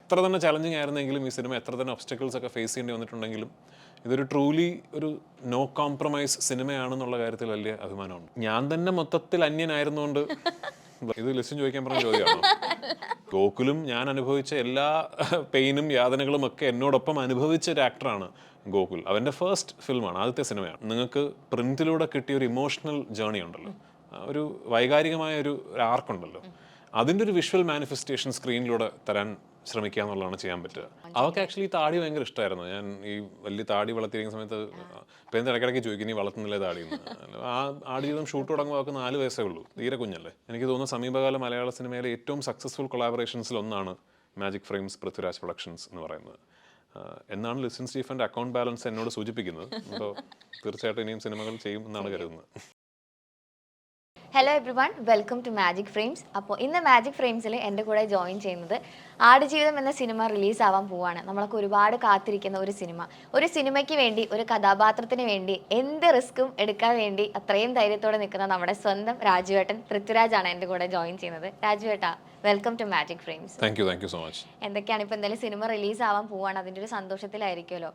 എത്ര തന്നെ ചലഞ്ചിങ് ആയിരുന്നെങ്കിലും ഈ സിനിമ എത്ര തന്നെ ഒബ്സ്റ്റക്കിൾസ് ഒക്കെ ഫേസ് ചെയ്യേണ്ടി വന്നിട്ടുണ്ടെങ്കിലും ഇതൊരു ട്രൂലി ഒരു നോ കോംപ്രമൈസ് സിനിമയാണെന്നുള്ള കാര്യത്തിൽ വലിയ അഭിമാനമുണ്ട്. ഞാൻ തന്നെ മൊത്തത്തിൽ അന്യനായിരുന്നുകൊണ്ട് ഇത് ലിസ്റ്റ് ചോദിക്കാൻ പറഞ്ഞ ചോദ്യമാണോ? ഗോകുലും ഞാൻ അനുഭവിച്ച എല്ലാ പെയിനും യാതനകളും ഒക്കെ എന്നോടൊപ്പം അനുഭവിച്ച ഒരു ആക്ടറാണ് ഗോകുൽ. അവൻ്റെ ഫസ്റ്റ് ഫിലിമാണ്, ആദ്യത്തെ സിനിമയാണ്. നിങ്ങൾക്ക് പ്രിന്റിലൂടെ കിട്ടിയ ഒരു ഇമോഷണൽ ജേർണി ഉണ്ടല്ലോ, ഒരു വൈകാരികമായ ഒരു ആർക്കുണ്ടല്ലോ, അതിൻ്റെ ഒരു വിഷ്വൽ മാനിഫെസ്റ്റേഷൻ സ്ക്രീനിലൂടെ തരാൻ ശ്രമിക്കുക എന്നുള്ളതാണ് ചെയ്യാൻ പറ്റുക. അവർക്ക് ആക്ച്വലി താടി ഭയങ്കര ഇഷ്ടമായിരുന്നു. ഞാൻ ഈ വലിയ താടി വളർത്തിയിരിക്കുന്ന സമയത്ത് ഇപ്പം ഇടയ്ക്കിടയ്ക്ക് ചോദിക്കും നീ വളർത്തുന്നില്ലേ താടി എന്ന്. ആ ആടുജീവിതം ഷൂട്ട് തുടങ്ങുമ്പോൾ അവർക്ക് 4 വയസ്സേ ഉള്ളൂ, തീരെ കുഞ്ഞല്ലേ. എനിക്ക് തോന്നുന്നു സമീപകാല മലയാള സിനിമയിലെ ഏറ്റവും സക്സസ്ഫുൾ കൊളാബറേഷൻസിൽ ഒന്നാണ് മാജിക് ഫ്രെയിംസ് പൃഥ്വിരാജ് പ്രൊഡക്ഷൻസ് എന്ന് പറയുന്നത് എന്നാണ് ലിസൺ സ്റ്റീഫൻ്റെ അക്കൗണ്ട് ബാലൻസ് എന്നോട് സൂചിപ്പിക്കുന്നത്. അപ്പോൾ തീർച്ചയായിട്ടും ഇനിയും സിനിമകൾ ചെയ്യും എന്നാണ് കരുതുന്നത്. Hello everyone, welcome to magic frames. അപ്പോൾ ഇന്ന് മാജിക് ഫ്രെയിംസിൽ എൻ്റെ കൂടെ ജോയിൻ ചെയ്യുന്നത് ആടുജീവിതം എന്ന സിനിമ റിലീസാവാൻ പോവാണ്. നമ്മളൊക്കെ ഒരുപാട് കാത്തിരിക്കുന്ന ഒരു സിനിമ. ഒരു സിനിമയ്ക്ക് വേണ്ടി, ഒരു കഥാപാത്രത്തിന് വേണ്ടി എന്ത് റിസ്ക്കും എടുക്കാൻ വേണ്ടി അത്രയും ധൈര്യത്തോടെ നിൽക്കുന്ന നമ്മുടെ സ്വന്തം രാജുവേട്ടൻ പൃഥ്വിരാജാണ് എൻ്റെ കൂടെ ജോയിൻ ചെയ്യുന്നത്. രാജുവേട്ടാ, welcome to magic Frames. Thank you so much. എന്തൊക്കെയാണ് ഇപ്പോൾ എന്തായാലും സിനിമ റിലീസ് ആവാൻ പോവാണ്, അതിൻ്റെ ഒരു സന്തോഷത്തിലായിരിക്കുമല്ലോ.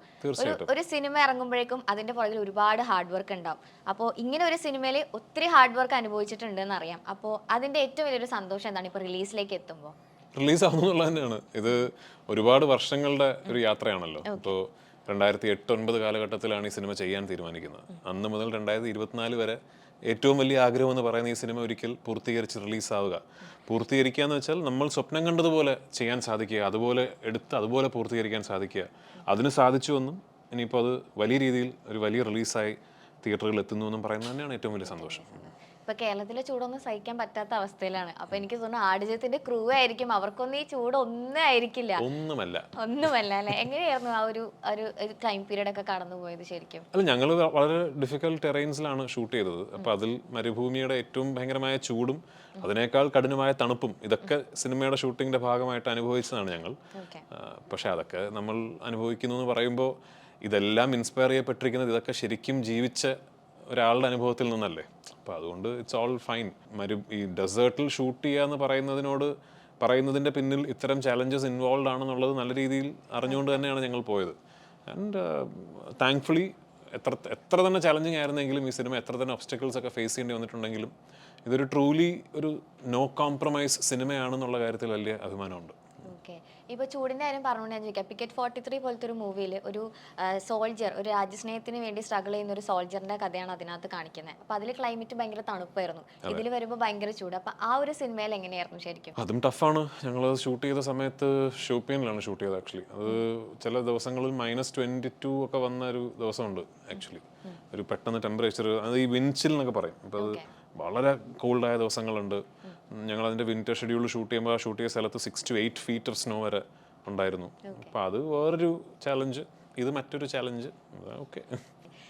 ഒരു സിനിമ ഇറങ്ങുമ്പോഴേക്കും അതിൻ്റെ പുറകിൽ ഒരുപാട് ഹാർഡ് വർക്ക് ഉണ്ടാവും. അപ്പോൾ ഇങ്ങനെ ഒരു സിനിമയിൽ ഒത്തിരി ഹാർഡ് വർക്ക് അനുഭവിച്ചിട്ടുണ്ടെന്ന് അറിയാം. അപ്പോൾ അതിൻ്റെ ഏറ്റവും വലിയൊരു സന്തോഷം എന്താണ് ഇപ്പോൾ റിലീസിലേക്ക് എത്തുമ്പോൾ? റിലീസ് ആവുന്നുള്ളത് തന്നെയാണ്. ഇത് ഒരുപാട് വർഷങ്ങളുടെ ഒരു യാത്രയാണല്ലോ. ഇപ്പോൾ 2008-2009 കാലഘട്ടത്തിലാണ് ഈ സിനിമ ചെയ്യാൻ തീരുമാനിക്കുന്നത്. അന്ന് മുതൽ 2024 വരെ ഏറ്റവും വലിയ ആഗ്രഹം എന്ന് പറയുന്ന ഈ സിനിമ ഒരിക്കൽ പൂർത്തീകരിച്ച് റിലീസാവുക. പൂർത്തീകരിക്കുക എന്ന് വെച്ചാൽ നമ്മൾ സ്വപ്നം കണ്ടതുപോലെ ചെയ്യാൻ സാധിക്കുക, അതുപോലെ എടുത്ത് അതുപോലെ പൂർത്തീകരിക്കാൻ സാധിക്കുക. അതിന് സാധിച്ചുവെന്നും ഇനിയിപ്പോൾ അത് വലിയ രീതിയിൽ ഒരു വലിയ റിലീസായി തിയേറ്ററുകളിൽ എത്തുന്നു എന്നും പറയുന്നത് തന്നെയാണ് ഏറ്റവും വലിയ സന്തോഷം. ഇപ്പൊ കേരളത്തിലെ ചൂടൊന്നും സഹിക്കാൻ പറ്റാത്ത അവസ്ഥയിലാണ്. അപ്പൊ എനിക്ക് തോന്നുന്നു ആടുജീവിതത്തിന്റെ ക്രൂ ആയിരിക്കും, അവർക്കൊന്നും ഈ ചൂട് ഒന്നും ആയിരിക്കില്ല. ഒന്നുമല്ല അല്ലെ? എങ്ങനെയായിരുന്നു ആ ഒരു ടൈം പീരീഡ് ഒക്കെ കടന്നു പോയത് ശരിക്കും? അല്ല, ഞങ്ങൾ വളരെ ഡിഫിക്കൽട്ട് ടെറൈൻസിലാണ് ഷൂട്ട് ചെയ്തത്. അപ്പൊ അതിൽ മരുഭൂമിയുടെ ഏറ്റവും ഭയങ്കരമായ ചൂടും അതിനേക്കാൾ കഠിനമായ തണുപ്പും ഇതൊക്കെ സിനിമയുടെ ഷൂട്ടിങ്ങിന്റെ ഭാഗമായിട്ട് അനുഭവിച്ചതാണ് ഞങ്ങൾ. പക്ഷെ അതൊക്കെ നമ്മൾ അനുഭവിക്കുന്നു എന്ന് പറയുമ്പോൾ ഇതെല്ലാം ഇൻസ്പയർ ചെയ്യപ്പെട്ടിരിക്കുന്നത് ഇതൊക്കെ ശരിക്കും ജീവിച്ച ഒരാളുടെ അനുഭവത്തിൽ നിന്നല്ലേ. അപ്പോൾ അതുകൊണ്ട് ഇറ്റ്സ് ഓൾ ഫൈൻ. ഈ ഡെസേർട്ടിൽ ഷൂട്ട് ചെയ്യുക എന്ന് പറയുന്നതിൻ്റെ പിന്നിൽ ഇത്തരം ചാലഞ്ചസ് ഇൻവോൾവ് ആണെന്നുള്ളത് നല്ല രീതിയിൽ അറിഞ്ഞുകൊണ്ട് തന്നെയാണ് ഞങ്ങൾ പോയത്. ആൻഡ് താങ്ക്ഫുള്ളി എത്ര തന്നെ ചാലഞ്ചിങ് ആയിരുന്നെങ്കിലും ഈ സിനിമ എത്ര തന്നെ ഒബ്സ്റ്റക്കിൾസ് ഒക്കെ ഫേസ് ചെയ്യേണ്ടി വന്നിട്ടുണ്ടെങ്കിലും ഇതൊരു ട്രൂലി ഒരു നോ കോംപ്രമൈസ് സിനിമയാണെന്നുള്ള കാര്യത്തിൽ വലിയ അഭിമാനമുണ്ട്. ഓക്കെ, ഇപ്പോൾ ചൂടിൻ്റെ കാര്യം പറഞ്ഞുകൊണ്ട് ഞാൻ ചോദിക്കാം, പിക്കറ്റ് 43 പോലത്തെ ഒരു മൂവിയിൽ ഒരു സോൾജർ, ഒരു രാജ്യസ്നേഹത്തിന് വേണ്ടി സ്ട്രഗിൾ ചെയ്യുന്ന ഒരു സോൾജറിന്റെ കഥയാണ് അതിനകത്ത് കാണിക്കുന്നത്. അപ്പോൾ അതിൽ ക്ലൈമറ്റ് ഭയങ്കര തണുപ്പായിരുന്നു, ഇതിൽ വരുമ്പോൾ ഭയങ്കര ചൂട്. അപ്പോൾ ആ ഒരു സിനിമയിൽ എങ്ങനെയായിരുന്നു ശരിക്കും? അതും ടഫാണ്. ഞങ്ങൾ ഷൂട്ട് ചെയ്ത സമയത്ത് ഷോപ്പിയനിലാണ് ഷൂട്ട് ചെയ്തത്. ആക്ച്വലി അത് ചില ദിവസങ്ങളിൽ -22 ഒക്കെ വന്ന ഒരു ദിവസമുണ്ട്. ആക്ച്വലി ഒരു പെട്ടെന്ന് ടെമ്പറേച്ചർ, അത് ഈ വിൻച്ചിൽ എന്നൊക്കെ പറയും. അപ്പോൾ അത് വളരെ കോൾഡായ ദിവസങ്ങളുണ്ട്. ഞങ്ങൾ അതിൻ്റെ വിന്റർ ഷെഡ്യൂൾ ഷൂട്ട് ചെയ്യുമ്പോൾ ആ ഷൂട്ട് ചെയ്ത സ്ഥലത്ത് 6 to 8 feet ഓഫ് സ്നോ വരെ ഉണ്ടായിരുന്നു. അപ്പോൾ അത് വേറൊരു ചാലഞ്ച്, ഇത് മറ്റൊരു ചാലഞ്ച്. ഓക്കെ,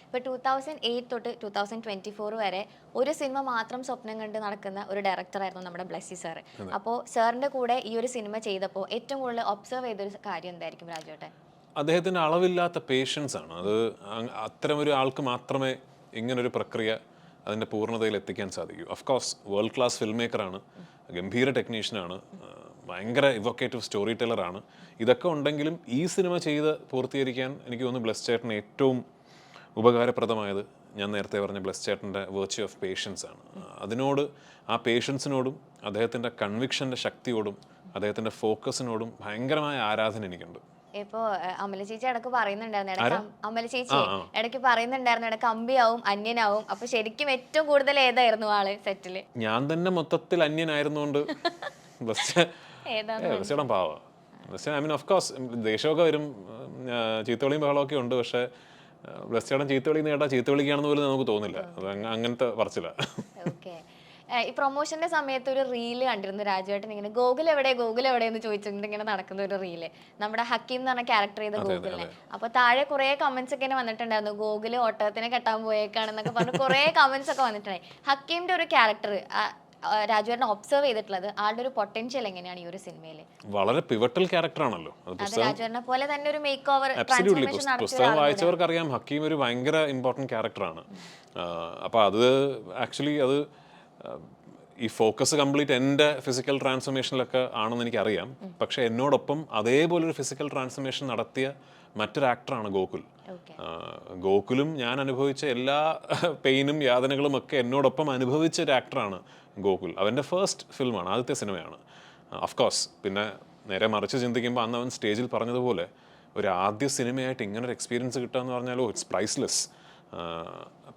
ഇപ്പോൾ 2008 തൊട്ട് 2024 വരെ ഒരു സിനിമ മാത്രം സ്വപ്നം കണ്ട് നടക്കുന്ന ഒരു ഡയറക്ടറായിരുന്നു നമ്മുടെ ബ്ലെസ്സി സാർ. അപ്പോൾ സാറിൻ്റെ കൂടെ ഈ ഒരു സിനിമ ചെയ്തപ്പോൾ ഏറ്റവും കൂടുതൽ ഒബ്സർവ് ചെയ്തൊരു കാര്യം എന്തായിരിക്കും രാജുവേട്ടൻ? അദ്ദേഹത്തിൻ്റെ അളവില്ലാത്ത പേഷ്യൻസ് ആണ്. അത് അത്തരമൊരു ആൾക്ക് മാത്രമേ ഇങ്ങനൊരു പ്രക്രിയ അതിൻ്റെ പൂർണ്ണതയിൽ എത്തിക്കാൻ സാധിക്കൂ. ഓഫ്കോഴ്സ് വേൾഡ് ക്ലാസ് ഫിൽം മേക്കറാണ്, ഗംഭീര ടെക്നീഷ്യനാണ്, ഭയങ്കര ഇവൊക്കേറ്റീവ് സ്റ്റോറി ടെല്ലറാണ്. ഇതൊക്കെ ഉണ്ടെങ്കിലും ഈ സിനിമ ചെയ്ത് പൂർത്തീകരിക്കാൻ എനിക്ക് തോന്നുന്നു ബ്ലെസ് ചേട്ടന് ഏറ്റവും ഉപകാരപ്രദമായത് ഞാൻ നേരത്തെ പറഞ്ഞ ബ്ലെസ് ചേട്ടൻ്റെ വെർച്യു ഓഫ് പേഷ്യൻസ് ആണ്. ആ പേഷ്യൻസിനോടും അദ്ദേഹത്തിൻ്റെ കൺവിക്ഷൻ്റെ ശക്തിയോടും അദ്ദേഹത്തിൻ്റെ ഫോക്കസിനോടും ഭയങ്കരമായ ആരാധന എനിക്കുണ്ട്. ഇപ്പോ അമല ചേച്ചി ഇടയ്ക്ക് പറയുന്നുണ്ടായിരുന്നു ഇടയ്ക്ക് അമ്പിയാവും അന്യനാവും. അപ്പൊ ശരിക്കും ഏറ്റവും കൂടുതൽ ഏതായിരുന്നു ആള് സെറ്റില്? ഞാൻ തന്നെ മൊത്തത്തിൽ അന്യനായിരുന്നുകൊണ്ട് ചേട്ടൻ പാവ. ഐ മീൻ ഓഫ് കോഴ്സ് ദേഷ്യമൊക്കെ വരും, ചീത്തവിളിയും ബഹളമൊക്കെ ഉണ്ട്. പക്ഷെ ബ്ലസ് ചേട്ടൻ ചീത്തവിളി നേട്ടാ ചീത്തവിളിക്കുകയാണെന്ന് പോലും നമുക്ക് തോന്നില്ല. അത് അങ്ങനത്തെ പറച്ചില്ല. ഈ പ്രൊമോഷന്റെ സമയത്ത് ഒരു റീല് കണ്ടിരുന്നു രാജുവേട്ടൻ, ഇങ്ങനെ ഗോകുൽ എവിടെ എന്ന് ചോദിച്ചിട്ട് ഇങ്ങനെ നടക്കുന്ന ഒരു റീല്, നമ്മുടെ ഹക്കീം എന്ന് പറഞ്ഞ ക്യാരക്ടർ ചെയ്ത ഗോകുലിനെ. അപ്പൊ താഴെ കുറെ കമന്റ്സ് ഒക്കെ വന്നിട്ടുണ്ടായിരുന്നു, ഗോകുല് ഒട്ടകത്തിനെ കെട്ടാൻ പോയേക്കാണെന്നൊക്കെ പറഞ്ഞ് കുറെ കമന്റ്സ് ഒക്കെ വന്നിട്ടുണ്ടായി. ഹക്കീമിന്റെ ഒരു ക്യാരക്ടർ രാജുവേട്ടൻ ഒബ്സർവ് ചെയ്തിട്ടുള്ളത്, ആളുടെ ഒരു പൊട്ടൻഷ്യൽ എങ്ങനെയാണ് ഈ ഒരു സിനിമയിൽ? വളരെ പിവറ്റൽ ക്യാരക്ടർ ആണല്ലോ. രാജുവേട്ടനെ പോലെ തന്നെ ഒരു മേക്ക് ഓവർ പുസ്തകം വായിച്ചവർക്ക് അറിയാം ഹക്കീം ഒരു ഭയങ്കര ഇമ്പോർട്ടന്റ് ക്യാരക്ടറാണ്. അപ്പൊ അത് ആക്ച്വലി അത് ഈ ഫോക്കസ് കംപ്ലീറ്റ് എൻ്റെ ഫിസിക്കൽ ട്രാൻസ്ഫോർമേഷനിലൊക്കെ ആണെന്ന് എനിക്കറിയാം. പക്ഷെ എന്നോടൊപ്പം അതേപോലൊരു ഫിസിക്കൽ ട്രാൻസ്ഫോർമേഷൻ നടത്തിയ മറ്റൊരു ആക്ടറാണ് ഗോകുൽ. ഗോകുലും ഞാൻ അനുഭവിച്ച എല്ലാ പെയിനും യാതനകളും ഒക്കെ എന്നോടൊപ്പം അനുഭവിച്ച ഒരു ആക്ടറാണ് ഗോകുൽ. അവൻ്റെ ഫസ്റ്റ് ഫിലിമാണ്, ആദ്യത്തെ സിനിമയാണ്. ഓഫ്കോഴ്സ് പിന്നെ നേരെ മറിച്ച് ചിന്തിക്കുമ്പോൾ അന്ന് അവൻ സ്റ്റേജിൽ പറഞ്ഞതുപോലെ ഒരു ആദ്യ സിനിമയായിട്ട് ഇങ്ങനെ ഒരു എക്സ്പീരിയൻസ് കിട്ടുക എന്ന് പറഞ്ഞാലോ ഇറ്റ്സ് പ്രൈസ്ലെസ്.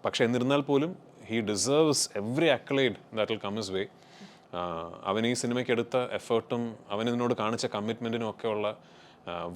പക്ഷെ എന്നിരുന്നാൽ പോലും he deserves every accolade that will come his way. അവൻ ഈ സിനിമയ്ക്ക് എടുത്ത എഫേർട്ടും അവൻ ഇതിനോട് കാണിച്ച കമ്മിറ്റ്മെൻറ്റിനും ഒക്കെയുള്ള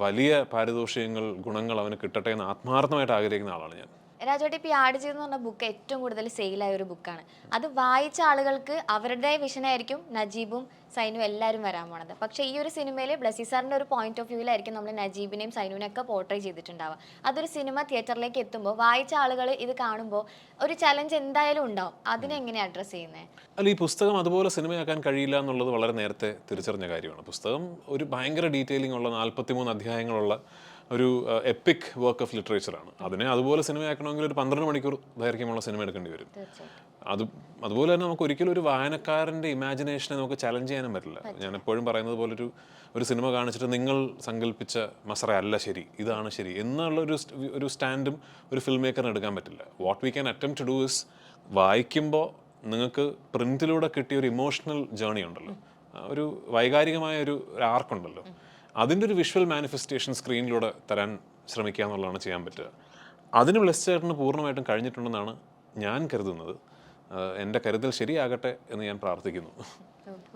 വലിയ പാരിതോഷികങ്ങൾ, ഗുണങ്ങൾ അവന് കിട്ടട്ടെ എന്ന് ആത്മാർത്ഥമായിട്ട് ആഗ്രഹിക്കുന്ന ആളാണ് ഞാൻ. രാജോട്ടി, ഇപ്പോൾ ഈ ആടുജീവിതം എന്ന് പറഞ്ഞ ബുക്ക് ഏറ്റവും കൂടുതൽ സെയിലായ ഒരു ബുക്കാണ്. അത് വായിച്ച ആളുകൾക്ക് അവരുടെ വിഷനായിരിക്കും നജീബും സൈനും എല്ലാവരും വരാൻ പോണത്. പക്ഷേ ഈ ഒരു സിനിമയിൽ ബ്ലസി സാറിൻ്റെ ഒരു പോയിന്റ് ഓഫ് വ്യൂവിലായിരിക്കും നമ്മൾ നജീബിനെയും സൈനുവിനെയൊക്കെ പോർട്രേ ചെയ്തിട്ടുണ്ടാവുക. അതൊരു സിനിമ തിയേറ്ററിലേക്ക് എത്തുമ്പോൾ വായിച്ച ആളുകൾ ഇത് കാണുമ്പോൾ ഒരു ചലഞ്ച് എന്തായാലും ഉണ്ടാവും. അതിനെങ്ങനെ അഡ്രസ്സ് ചെയ്യുന്നത്? അല്ല, ഈ പുസ്തകം അതുപോലെ സിനിമയാക്കാൻ കഴിയില്ല എന്നുള്ളത് വളരെ നേരത്തെ തിരിച്ചറിഞ്ഞ കാര്യമാണ്. പുസ്തകം ഒരു ഭയങ്കര ഡീറ്റെയിലിംഗ് ഉള്ള 43 അധ്യായങ്ങളുള്ള ഒരു എപ്പിക് വർക്ക് ഓഫ് ലിറ്ററേച്ചറാണ്. അതിനെ അതുപോലെ സിനിമയാക്കണമെങ്കിൽ ഒരു 12 മണിക്കൂർ ദൈർഘ്യമുള്ള സിനിമ എടുക്കേണ്ടി വരും. അതുപോലെ തന്നെ നമുക്ക് ഒരിക്കലും ഒരു വായനക്കാരൻ്റെ ഇമാജിനേഷനെ നമുക്ക് ചലഞ്ച് ചെയ്യാനും പറ്റില്ല. ഞാൻ എപ്പോഴും പറയുന്നത് പോലെ ഒരു സിനിമ കാണിച്ചിട്ട് നിങ്ങൾ സങ്കല്പിച്ച മസറ അല്ല ശരി, ഇതാണ് ശരി എന്നുള്ള ഒരു സ്റ്റാൻഡും ഒരു ഫിൽം മേക്കറിന് എടുക്കാൻ പറ്റില്ല. What we can attempt to do is, വായിക്കുമ്പോൾ നിങ്ങൾക്ക് പ്രിന്റിലൂടെ കിട്ടിയ ഒരു ഇമോഷണൽ ജേർണി ഉണ്ടല്ലോ, ഒരു വൈകാരികമായ ഒരു ആർക്കുണ്ടല്ലോ, അതിൻ്റെ ഒരു വിഷ്വൽ മാനിഫെസ്റ്റേഷൻ സ്ക്രീനിലൂടെ തരാൻ ശ്രമിക്കുക എന്നുള്ളതാണ് ചെയ്യാൻ പറ്റുക. അതിന് ബ്ലെസ് ചേട്ടന് പൂർണ്ണമായിട്ടും കഴിഞ്ഞിട്ടുണ്ടെന്നാണ് ഞാൻ കരുതുന്നത്. എൻ്റെ കരുതൽ ശരിയാകട്ടെ എന്ന് ഞാൻ പ്രാർത്ഥിക്കുന്നു.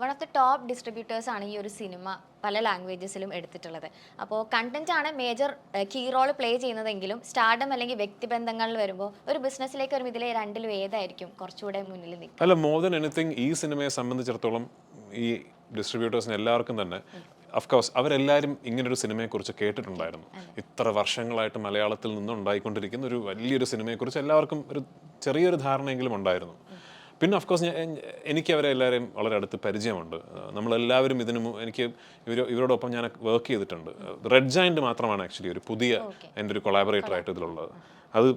One of the top distributors ആണ് ഈ ഒരു സിനിമ പല ലാംഗ്വേജസിലും എടുത്തിട്ടുള്ളത്. അപ്പോൾ കണ്ടന്റ് ആണ് മേജർ കീ റോൾ പ്ലേ ചെയ്യുന്നതെങ്കിലും സ്റ്റാർഡം അല്ലെങ്കിൽ വ്യക്തിബന്ധങ്ങളിൽ വരുമ്പോൾ ഒരു ബിസിനസ്സിലേക്ക് വരുമ്പോൾ ഇതിലെ രണ്ടിലും ഏതായിരിക്കും കുറച്ചുകൂടെ മുന്നിൽ നിൽക്കുക? അല്ല, മോർ ദൻ എനിത്തിങ് ഈ സിനിമയെ സംബന്ധിച്ചിടത്തോളം ഈ ഡിസ്ട്രിബ്യൂട്ടേഴ്സിന് എല്ലാവർക്കും തന്നെ അഫ്കോഴ്സ് അവരെല്ലാവരും ഇങ്ങനൊരു സിനിമയെക്കുറിച്ച് കേട്ടിട്ടുണ്ടായിരുന്നു. ഇത്ര വർഷങ്ങളായിട്ട് മലയാളത്തിൽ നിന്നുണ്ടായിക്കൊണ്ടിരിക്കുന്ന ഒരു വലിയൊരു സിനിമയെക്കുറിച്ച് എല്ലാവർക്കും ഒരു ചെറിയൊരു ധാരണയെങ്കിലും ഉണ്ടായിരുന്നു. പിന്നെ ഓഫ്കോഴ്സ് എനിക്ക് അവരെ എല്ലാവരെയും വളരെ അടുത്ത് പരിചയമുണ്ട്. നമ്മളെല്ലാവരും എനിക്ക് ഇവരോടൊപ്പം ഞാൻ വർക്ക് ചെയ്തിട്ടുണ്ട്. റെഡ് ജയന്റ് മാത്രമാണ് ആക്ച്വലി ഒരു പുതിയ എൻ്റെ ഒരു കൊളാബറേറ്റർ ആയിട്ട് ഇതിലുള്ളത്. അത്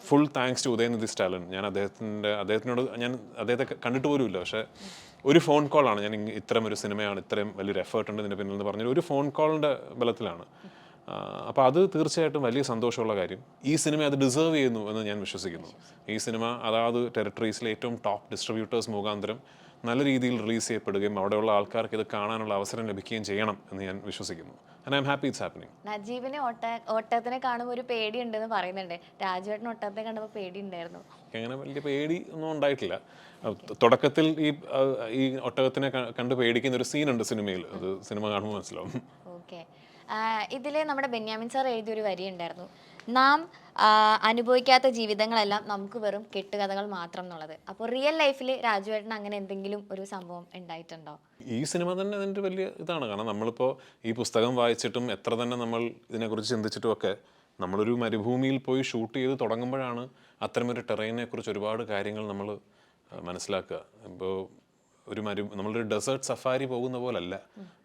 full thanks to Udhayanidhi Stalin. ഞാൻ അദ്ദേഹത്തിനോട് ഞാൻ അദ്ദേഹത്തെ കണ്ടിട്ട് പോലുമില്ല, പക്ഷേ ഒരു ഫോൺ കോളാണ് ഞാൻ ഇത്തരം ഒരു സിനിമയാണ്, ഇത്രയും വലിയൊരു എഫേർട്ട് ഉണ്ട് ഇതിൻ്റെ പിന്നിൽ എന്ന് പറഞ്ഞൊരു ഒരു ഫോൺ കോളിൻ്റെ ബലത്തിലാണ്. അപ്പോൾ അത് തീർച്ചയായിട്ടും വലിയ സന്തോഷമുള്ള കാര്യം. ഈ സിനിമ അത് ഡിസേർവ് ചെയ്യുന്നു എന്ന് ഞാൻ വിശ്വസിക്കുന്നു. ഈ സിനിമ അതാത് ടെറിട്ടറീസിലെ ഏറ്റവും ടോപ്പ് ഡിസ്ട്രിബ്യൂട്ടേഴ്സ് മുഖാന്തരം നല്ല രീതിയിൽ റിലീസ് ചെയ്യപ്പെടുകയും അവിടെയുള്ള ആൾക്കാർക്ക് ഇത് കാണാനുള്ള അവസരം ലഭിക്കുകയും ചെയ്യണം എന്ന് ഞാൻ വിശ്വസിക്കുന്നു. And I'm happy it's happening. നജീബിനെ ഒട്ടകത്തിനെ കാണുമ്പോൾ ഒരു പേടി ഉണ്ടെന്ന് പറയുന്നുണ്ട്. രാജുവേട്ടന് ഒട്ടകത്തെ കണ്ടപ്പോൾ പേടി ഉണ്ടായിരുന്നു? അങ്ങനെ വലിയ പേടി ഒന്നും ഉണ്ടായിട്ടില്ല. തുടക്കത്തിൽ ഈ ഒട്ടകത്തിനെ കണ്ട് പേടിക്കുന്ന ഒരു സീനുണ്ട് സിനിമയിൽ. അത് സിനിമ കാണുമ്പോൾ മനസ്സിലാവും. ഓക്കെ. ഇതിൽ നമ്മുടെ ബെന്യാമിൻ സാർ എഴുതിയൊരു വരി ഉണ്ടായിരുന്നു, നാം അനുഭവിക്കാത്ത ജീവിതങ്ങളെല്ലാം നമുക്ക് വെറും കെട്ടുകഥകൾ മാത്രം എന്നുള്ളത്. അപ്പോൾ റിയൽ ലൈഫിൽ രാജുവേട്ടന് അങ്ങനെ എന്തെങ്കിലും ഒരു സംഭവം ഉണ്ടായിട്ടുണ്ടോ? ഈ സിനിമ തന്നെ അതിൻ്റെ വലിയ ഇതാണ്. കാരണം നമ്മളിപ്പോൾ ഈ പുസ്തകം വായിച്ചിട്ടും എത്ര തന്നെ നമ്മൾ ഇതിനെക്കുറിച്ച് ചിന്തിച്ചിട്ടും ഒക്കെ നമ്മളൊരു മരുഭൂമിയിൽ പോയി ഷൂട്ട് ചെയ്ത് തുടങ്ങുമ്പോഴാണ് അത്തരമൊരു ടെറൈനെ കുറിച്ച് ഒരുപാട് കാര്യങ്ങൾ നമ്മൾ മനസ്സിലാക്കുക. ഇപ്പോൾ നമ്മളൊരു ഡെസേർട്ട് സഫാരി പോകുന്ന പോലല്ല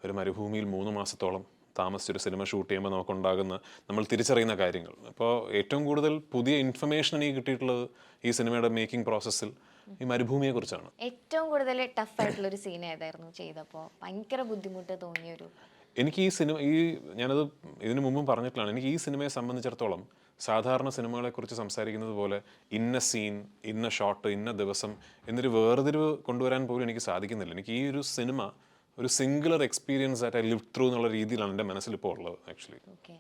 ഒരു മരുഭൂമിയിൽ 3 മാസത്തോളം താമസിച്ചൊരു സിനിമ ഷൂട്ട് ചെയ്യുമ്പോൾ നമുക്കുണ്ടാകുന്ന നമ്മൾ തിരിച്ചറിയുന്ന കാര്യങ്ങൾ. അപ്പോൾ ഏറ്റവും കൂടുതൽ പുതിയ ഇൻഫർമേഷൻ എനിക്ക് കിട്ടിയിട്ടുള്ളത് ഈ സിനിമയുടെ മേക്കിംഗ് പ്രോസസ്സിൽ ഈ മരുഭൂമിയെ കുറിച്ചാണ്. ഏറ്റവും കൂടുതൽ ടഫ് ആയിട്ടുള്ള ഒരു സീൻ ഏതായിരുന്നു ചെയ്തപ്പോൾ ഭയങ്കര ബുദ്ധിമുട്ട് തോന്നിയൊരു? എനിക്ക് ഞാനത് ഇതിനു മുമ്പും പറഞ്ഞിട്ടുള്ളതാണ്, എനിക്ക് ഈ സിനിമയെ സംബന്ധിച്ചിടത്തോളം സാധാരണ സിനിമകളെക്കുറിച്ച് സംസാരിക്കുന്നത് പോലെ ഇന്ന സീൻ, ഇന്ന ഷോട്ട്, ഇന്ന ദിവസം എന്നൊരു വേർതിരിവ് കൊണ്ടുവരാൻ പോലും എനിക്ക് സാധിക്കുന്നില്ല. എനിക്ക് ഈ ഒരു സിനിമ ഒരു സിംഗുലർ എക്സ്പീരിയൻസ് ആയിട്ട് ഐ ലിവ് ത്രൂ എന്നുള്ള രീതിയിലാണ് എൻ്റെ മനസ്സിൽ ഇപ്പോൾ ഉള്ളത് ആക്ച്വലി. ഓക്കെ.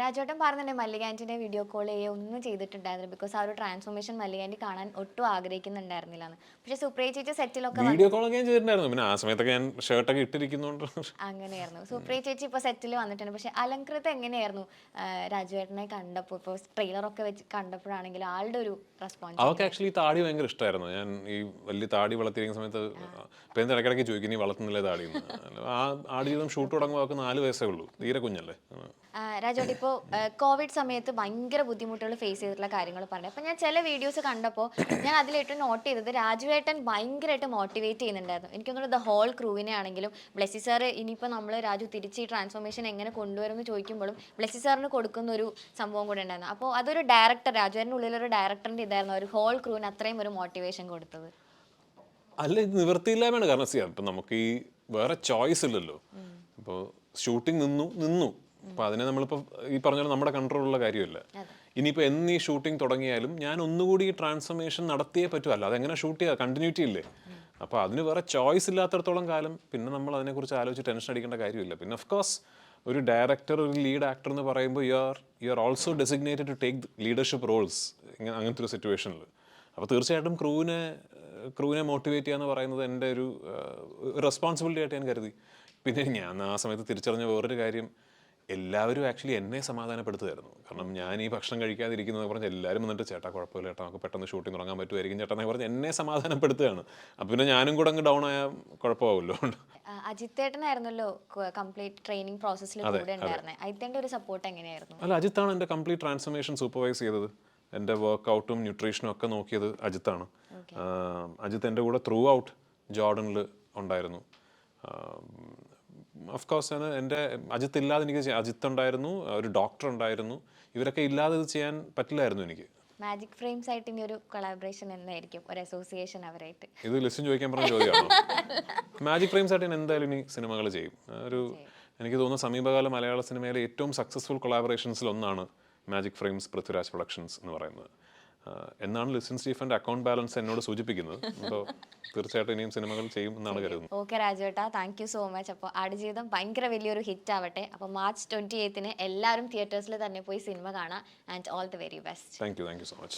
രാജേട്ടൻ പറഞ്ഞിട്ടുണ്ട് മല്ലികാൻറ്റിനെ വീഡിയോ കോൾ ചെയ്യുക ഒന്നും ചെയ്തിട്ടുണ്ടായിരുന്നില്ല, ബിക്കോസ് ആ ഒരു ട്രാൻസ്ഫോർമേഷൻ മല്ലികാൻറ്റി കാണാൻ ഒട്ടും ആഗ്രഹിക്കുന്നുണ്ടായിരുന്നില്ല. പക്ഷേ സുപ്രിയ ചേച്ചി സെറ്റിലൊക്കെ വീഡിയോ കോളൊക്കെ ഞാൻ ചെയ്തിട്ടുണ്ടായിരുന്നു. പിന്നെ ആ സമയത്തൊക്കെ ഞാൻ ഷർട്ടൊക്കെ ഇട്ടിരിക്കുന്നുണ്ട്. അങ്ങനെയായിരുന്നു. സുപ്രിയ ചേച്ചി ഇപ്പോൾ സെറ്റിൽ വന്നിട്ടുണ്ട്. പക്ഷേ അലങ്കൃത എങ്ങനെയായിരുന്നു രാജുവേട്ടനെ കണ്ടപ്പോൾ? ഇപ്പോൾ ട്രെയിലറൊക്കെ വെച്ച് കണ്ടപ്പോഴാണെങ്കിലും ആളുടെ ഒരു റെസ്പോൺസ്? അവർക്ക് ആക്ച്വലി താടി ഭയങ്കര ഇഷ്ടമായിരുന്നു. ഞാൻ ഈ വലിയ താടി വളർത്തിയിരിക്കുന്ന സമയത്ത് ഇപ്പം എന്താ ഇടയ്ക്കിടയ്ക്ക് ചോദിക്കും നീ വളർത്തുന്നില്ലേ താടി. ആ ആടുജീവിതം ഷൂട്ട് തുടങ്ങുമ്പോൾ അവർക്ക് 4 വയസ്സേ ഉള്ളൂ, തീരെ കുഞ്ഞല്ലേ. രാജോട്ട്, ഇപ്പോൾ കോവിഡ് സമയത്ത് ഭയങ്കര ബുദ്ധിമുട്ടുകൾ ഫേസ് ചെയ്തിട്ടുള്ള കാര്യങ്ങൾ പറഞ്ഞു. അപ്പോൾ ഞാൻ ചില വീഡിയോസ് കണ്ടപ്പോൾ ഞാൻ അതിലേറ്റവും നോട്ട് ചെയ്തത് രാജുവേട്ടൻ ഭയങ്കരമായിട്ട് മോട്ടിവേറ്റ് ചെയ്യുന്നുണ്ടായിരുന്നു. എനിക്കൊന്നും ദ ഹോൾ ക്രൂവിനെ ആണെങ്കിലും ബ്ലെസ്സി സാർ ഇനിയിപ്പോൾ നമ്മൾ രാജു തിരിച്ച് ഈ ട്രാൻസ്ഫോർമേഷൻ എങ്ങനെ കൊണ്ടുവരുമെന്ന് ചോദിക്കുമ്പോഴും ബ്ലെസ്സി സാറിന് കൊടുക്കുന്ന ഒരു സംഭവം കൂടെ ഉണ്ടായിരുന്നു. അപ്പോൾ അതൊരു ഡയറക്ടർ, രാജുവേട്ടൻ്റെ ഉള്ളിലൊരു ഡയറക്ടറിൻ്റെ ഇതായിരുന്നു ഒരു ഹോൾ ക്രൂവിന് അത്രയും ഒരു മോട്ടിവേഷൻ കൊടുത്തത്. അല്ല, ഇത് നിവൃത്തിയില്ലായ്മയാണ്. കാരണം ഇപ്പം നമുക്ക് ഈ വേറെ ചോയ്സ് ഇല്ലല്ലോ. ഇപ്പോൾ ഷൂട്ടിംഗ് നിന്നു അപ്പോൾ അതിനെ നമ്മളിപ്പോൾ ഈ പറഞ്ഞ പോലെ നമ്മുടെ കൺട്രോളുള്ള കാര്യമല്ല. ഇനിയിപ്പോൾ ഈ ഷൂട്ടിംഗ് തുടങ്ങിയാലും ഞാൻ ഒന്നുകൂടി ഈ ട്രാൻസ്ഫർമേഷൻ നടത്തിയേ പറ്റുമല്ലോ. അതെങ്ങനെ ഷൂട്ട് ചെയ്യുക, കണ്ടിന്യൂറ്റി ഇല്ലേ. അപ്പോൾ അതിന് വേറെ ചോയ്സ് ഇല്ലാത്തടത്തോളം കാലം പിന്നെ നമ്മൾ അതിനെക്കുറിച്ച് ആലോചിച്ച് ടെൻഷൻ അടിക്കേണ്ട കാര്യമില്ല. പിന്നെ ഓഫ് കോഴ്സ് ഒരു ഡയറക്ടർ, ഒരു ലീഡ് ആക്ടർ എന്ന് പറയുമ്പോൾ you are also designated to take leadership roles അങ്ങനത്തെ ഒരു സിറ്റുവേഷനിൽ. അപ്പോൾ തീർച്ചയായിട്ടും ക്രൂവിനെ മോട്ടിവേറ്റ് ചെയ്യുക എന്ന് പറയുന്നത് എൻ്റെ ഒരു റെസ്പോൺസിബിലിറ്റി ആയിട്ട് ഞാൻ കരുതി. പിന്നെ ഞാൻ ആ സമയത്ത് തിരിച്ചറിഞ്ഞ വേറൊരു കാര്യം, എല്ലാവരും ആക്ച്വലി എന്നെ സമാധാനപ്പെടുത്തുമായിരുന്നു. കാരണം ഞാൻ ഈ ഭക്ഷണം കഴിക്കാതിരിക്കുന്നത് പറഞ്ഞാൽ എല്ലാവരും വന്നിട്ട് ചേട്ടാ കുഴപ്പമില്ല ചേട്ടാ, നമുക്ക് പെട്ടെന്ന് ഷൂട്ടിംഗ് തുടങ്ങാൻ പറ്റുമായിരിക്കും ചേട്ടാ എന്നൊക്കെ പറഞ്ഞ് എന്നെ സമാധാനപ്പെടുത്തുകയാണ്. അപ്പം പിന്നെ ഞാനും കൂടെ അങ്ങ് ഡൗൺ ആയാൽ കുഴപ്പമാവുമല്ലോ. അജിത്തേട്ടനായിരുന്നല്ലോ കംപ്ലീറ്റ് ട്രെയിനിങ് പ്രോസസ്സിൽ കൂടെ ഉണ്ടായിരുന്നത്. അജിത്തേട്ടൻ്റെ ഒരു സപ്പോർട്ട് എങ്ങനെയായിരുന്നു? അല്ല, അജിത്താണ് എൻ്റെ കംപ്ലീറ്റ് ട്രാൻസ്ഫർമേഷൻ സൂപ്പർവൈസ് ചെയ്തത്. എൻ്റെ വർക്കൗട്ടും ന്യൂട്രീഷനും ഒക്കെ നോക്കിയത് അജിത്താണ്. അജിത്ത് എൻ്റെ കൂടെ ത്രൂ ഔട്ട് ജോർഡനിൽ ഉണ്ടായിരുന്നു. ഓഫ് കോഴ്സ് എൻ്റെ അജിത്ത് ഇല്ലാതെ എനിക്ക് അജിത്ത് ഉണ്ടായിരുന്നു, ഒരു ഡോക്ടർ ഉണ്ടായിരുന്നു. ഇവരൊക്കെ ഇല്ലാതെ ഇത് ചെയ്യാൻ പറ്റില്ലായിരുന്നു എനിക്ക്. മാജിക് ഫ്രെയിംസ് ആയിട്ട് ഇനി ഒരു കൊളാബറേഷൻ എന്നായിരിക്കും, ഒരു അസോസിയേഷൻ അവരായിട്ട്? ഇത് ലിസ്റ്റ് ചോദിക്കാൻ പറഞ്ഞ ചോദ്യമാണോ? മാജിക് ഫ്രെയിംസ് ആയിട്ട് ഞാൻ എന്തായാലും ഇനി സിനിമകൾ ചെയ്യും. എനിക്ക് തോന്നുന്നു സമീപകാല മലയാള സിനിമയിലെ ഏറ്റവും സക്സസ്ഫുൾ കൊളാബറേഷൻസിൽ ഒന്നാണ് മാജിക് ഫ്രെയിംസ് പൃഥ്വിരാജ് പ്രൊഡക്ഷൻസ് എന്ന് പറയുന്നത്. എന്നാണ് ലിസൺ സ്റ്റീഫൻ്റെ അക്കൗണ്ട് ബാലൻസ് എന്നോട് സൂചിപ്പിക്കുന്നത്. അപ്പോൾ തീർച്ചയായിട്ടും ഇനിയും സിനിമകൾ ചെയ്യും എന്നാണ് കരുതുന്നത്. ഓക്കെ രാജുവേട്ടാ, താങ്ക് യു സോ മച്ച്. അപ്പോൾ ആടുജീവിതം ഭയങ്കര വലിയൊരു ഹിറ്റ് ആവട്ടെ. അപ്പോൾ March 28 എല്ലാവരും തിയേറ്റേഴ്സിൽ തന്നെ പോയി സിനിമ കാണാം. And all the very best. Thank you so much.